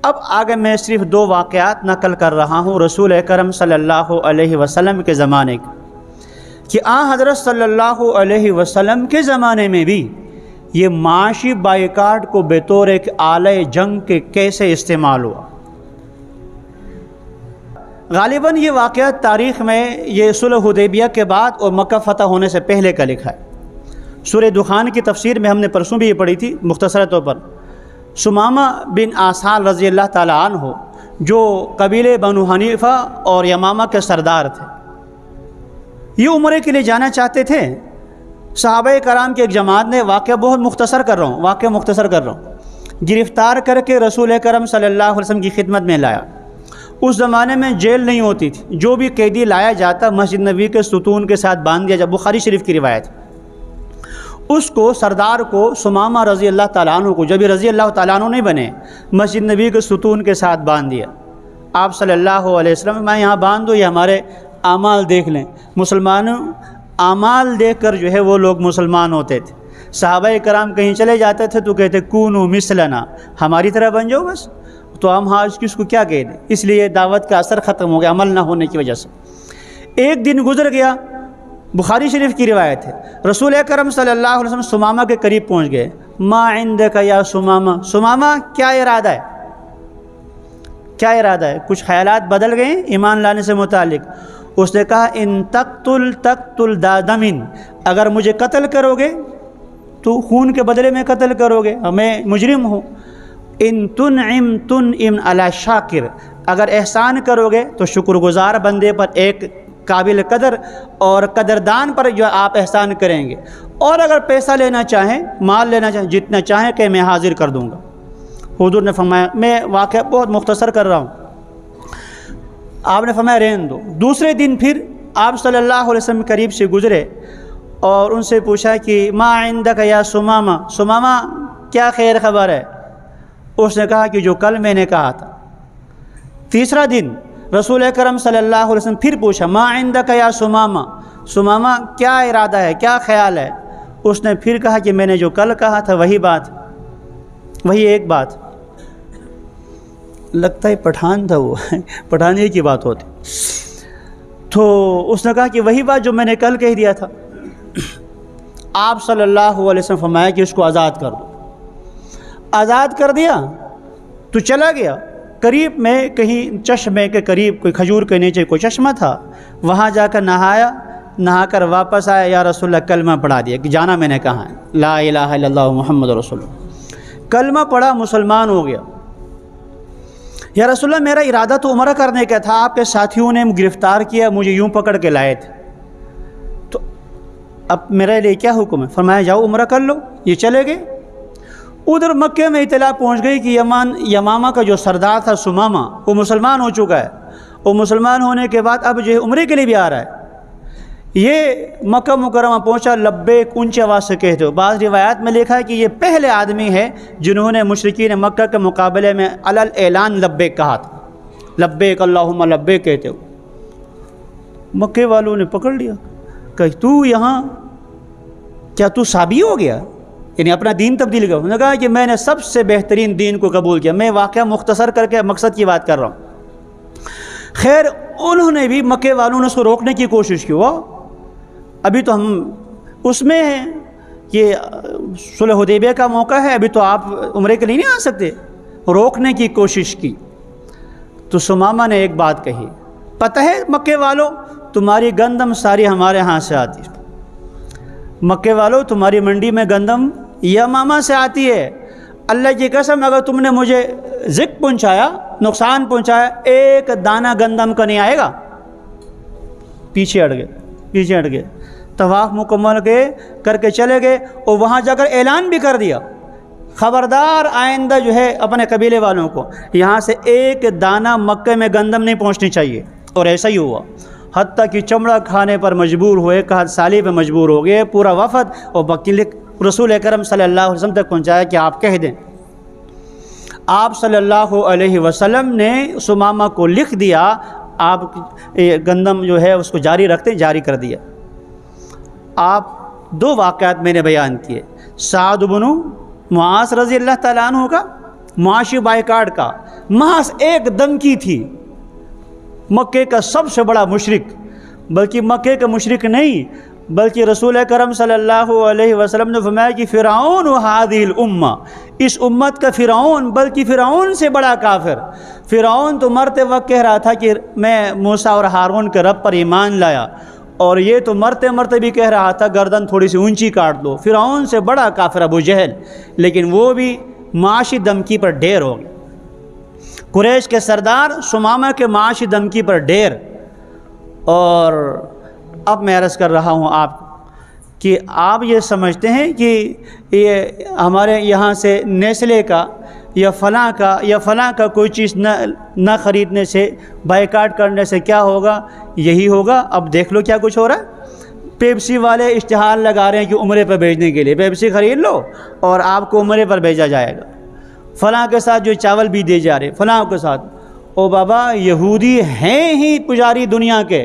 اب آگے میں صرف 2 واقعات نقل کر رہا ہوں رسول اکرم صلی اللہ علیہ وسلم کے زمانے کے، کہ حضرت صلی اللہ علیہ وسلم کے زمانے میں بھی یہ معاشی بائیکاٹ کو بطور ایک آلہ جنگ کے کیسے استعمال ہوا۔ غالباً یہ واقعہ تاریخ میں یہ صلح حدیبیہ کے بعد اور مکہ فتح ہونے سے پہلے کا لکھا ہے۔ سورہ دخان کی تفسیر میں ہم نے پرسوں بھی یہ پڑھی تھی مختصر طور پر۔ سمامہ بن آسال رضی اللہ تعالیٰ عنہ جو قبیلے بنو حنیفہ اور یمامہ کے سردار تھے، یہ عمرے کے لیے جانا چاہتے تھے۔ صحابہ کرام کی ایک جماعت نے واقعہ بہت مختصر کر رہا ہوں گرفتار کر کے رسول کرم صلی اللہ علیہ وسلم کی خدمت میں لایا۔ اس زمانے میں جیل نہیں ہوتی تھی، جو بھی قیدی لایا جاتا مسجد نبوی کے ستون کے ساتھ باندھ دیا جاتا، بخاری شریف کی روایت۔ اس کو سردار کو سمامہ رضی اللہ تعالیٰ عنہ کو، جب رضی اللہ تعالیٰ عنہ نہیں بنے، مسجد نبوی کے ستون کے ساتھ باندھ دیا۔ آپ صلی اللہ علیہ وسلم میں یہاں باندھ دو، یہ ہمارے اعمال دیکھ لیں۔ مسلمانوں اعمال دیکھ کر جو ہے وہ لوگ مسلمان ہوتے تھے۔ صحابہ کرام کہیں چلے جاتے تھے تو کہتے کونوا مثلنا، ہماری طرح بن جاؤ بس۔ تو ہم آج کس کو کیا کہہ دیں، اس لیے دعوت کا اثر ختم ہو گیا عمل نہ ہونے کی وجہ سے۔ ایک دن گزر گیا، بخاری شریف کی روایت ہے، رسول اکرم صلی اللہ علیہ وسلم سمامہ کے قریب پہنچ گئے۔ ما عندک یا سمامہ، سمامہ کیا ارادہ ہے، کیا ارادہ ہے؟ کچھ خیالات بدل گئے ایمان لانے سے متعلق۔ اس نے کہا ان تقتل ذا دم، اگر مجھے قتل کرو گے تو خون کے بدلے میں قتل کرو گے، میں مجرم ہوں۔ ان تنعم علی شاکر، اگر احسان کرو گے تو شکر گزار بندے پر، ایک قابل قدر اور قدردان پر جو آپ احسان کریں گے، اور اگر پیسہ لینا چاہیں، مال لینا چاہیں، جتنا چاہیں کہ میں حاضر کر دوں گا۔ حضور نے فرمایا، میں واقعہ بہت مختصر کر رہا ہوں، آپ نے فرمایا رہنے دو۔ دوسرے دن پھر آپ صلی اللہ علیہ وسلم قریب سے گزرے اور ان سے پوچھا کہ ما عندک یا سمامہ، سمامہ کیا خیر خبر ہے؟ اس نے کہا کہ جو کل میں نے کہا تھا۔ تیسرا دن رسول اکرم صلی اللہ علیہ وسلم پھر پوچھا ما عندک یا سمامہ، سمامہ کیا ارادہ ہے، کیا خیال ہے؟ اس نے پھر کہا کہ میں نے جو کل کہا تھا وہی بات، وہی ایک بات۔ لگتا ہے پٹھان تھا وہ، پٹھانی کی بات ہوتی۔ تو اس نے کہا کہ وہی بات جو میں نے کل کہہ دیا تھا۔ آپ صلی اللہ علیہ وسلم فرمایا کہ اس کو آزاد کر دو۔ آزاد کر دیا تو چلا گیا قریب میں، کہیں چشمے کے قریب، کوئی کھجور کے نیچے کوئی چشمہ تھا، وہاں جا کر نہایا، نہا کر واپس آیا، یا رسول اللہ کلمہ پڑھا دیا کہ جانا میں نے کہا ہے لا الہ الا اللہ محمد رسول اللہ، کلمہ پڑھا، مسلمان ہو گیا۔ یا رسول اللہ میرا ارادہ تو عمرہ کرنے کا تھا، آپ کے ساتھیوں نے گرفتار کیا، مجھے یوں پکڑ کے لائے تھے، تو اب میرے لیے کیا حکم ہے؟ فرمایا جاؤ عمرہ کر لو۔ یہ چلے گئے۔ ادھر مکہ میں اطلاع پہنچ گئی کہ یمامہ کا جو سردار تھا سمامہ، وہ مسلمان ہو چکا ہے، اور مسلمان ہونے کے بعد اب جو ہے عمرے کے لیے بھی آ رہا ہے۔ یہ مکہ مکرمہ پہنچا، لبیک اونچی آواز سے کہتے ہو۔ بعض روایات میں لکھا ہے کہ یہ پہلے آدمی ہے جنہوں نے مشرکین مکہ کے مقابلے میں علل اعلان لبیک کہا تھا، لبیک اللہم لبیک کہتے ہو۔ مکے والوں نے پکڑ لیا کہ تو یہاں کیا تو صابی ہو گیا، یعنی اپنا دین تبدیل کر۔ انہوں نے کہا کہ میں نے سب سے بہترین دین کو قبول کیا۔ میں واقعہ مختصر کر کے مقصد کی بات کر رہا ہوں۔ خیر انہوں نے بھی، مکے والوں نے اس کو روکنے کی کوشش کی، وہ ابھی تو ہم اس میں ہیں، یہ صلح حدیبیہ کا موقع ہے، ابھی تو آپ عمرے کے لیے نہیں آ سکتے، روکنے کی کوشش کی۔ تو سمامہ نے ایک بات کہی، پتہ ہے مکے والوں تمہاری گندم ساری ہمارے ہاں سے آتی، مکے والوں تمہاری منڈی میں گندم یمامہ سے آتی ہے، اللہ کی قسم اگر تم نے مجھے ذک پہنچایا، نقصان پہنچایا، ایک دانہ گندم کا نہیں آئے گا۔ پیچھے ہٹ گئے، طواف مکمل کر کے چلے گئے، اور وہاں جا کر اعلان بھی کر دیا، خبردار آئندہ جو ہے اپنے قبیلے والوں کو یہاں سے ایک دانہ مکہ میں گندم نہیں پہنچنی چاہیے۔ اور ایسا ہی ہوا، حتیٰ کہ چمڑا کھانے پر مجبور ہوئے، قحط سالی پہ مجبور ہو گئے پورا وفد، اور وکیل رسول اکرم صلی اللہ علیہ وسلم تک پہنچایا کہ آپ کہہ دیں۔ آپ صلی اللہ علیہ وسلم نے سمامہ کو لکھ دیا، آپ گندم جو ہے اس کو جاری رکھتے، جاری کر دیا۔ آپ دو واقعات میں نے بیان کیے، سعد بن معاذ رضی اللہ تعالیٰ عنہ کا معاشی بائیکاٹ کا، محض ایک دھمکی تھی۔ مکے کا سب سے بڑا مشرک، بلکہ مکے کا مشرک نہیں بلکہ رسول کرم صلی اللہ علیہ وسلم نے فرمایا کہ فرعون و ہذہ الامہ، اس امت کا فرعون، بلکہ فرعون سے بڑا کافر۔ فرعون تو مرتے وقت کہہ رہا تھا کہ میں موسیٰ اور ہارون کے رب پر ایمان لایا، اور یہ تو مرتے مرتے بھی کہہ رہا تھا گردن تھوڑی سی اونچی کاٹ دو۔ فرعون سے بڑا کافر ابو جہل، لیکن وہ بھی معاشی دھمکی پر ڈھیر ہو گیا۔ قریش کے سردار ثمامہ کے معاشی دھمکی پر ڈھیر۔ اور اب میں عرض کر رہا ہوں آپ کو کہ آپ یہ سمجھتے ہیں کہ یہ ہمارے یہاں سے نیسلے کا یا فلاں کا کوئی چیز نہ خریدنے سے، بائیکاٹ کرنے سے کیا ہوگا؟ یہی ہوگا۔ اب دیکھ لو کیا کچھ ہو رہا ہے۔ پیپسی والے اشتہار لگا رہے ہیں کہ عمرے پر بھیجنے کے لیے، پیپسی خرید لو اور آپ کو عمرے پر بھیجا جائے گا۔ فلاں کے ساتھ جو چاول بھی دیے جا رہے، فلاں کے ساتھ۔ او بابا، یہودی ہیں ہی پجاری دنیا کے،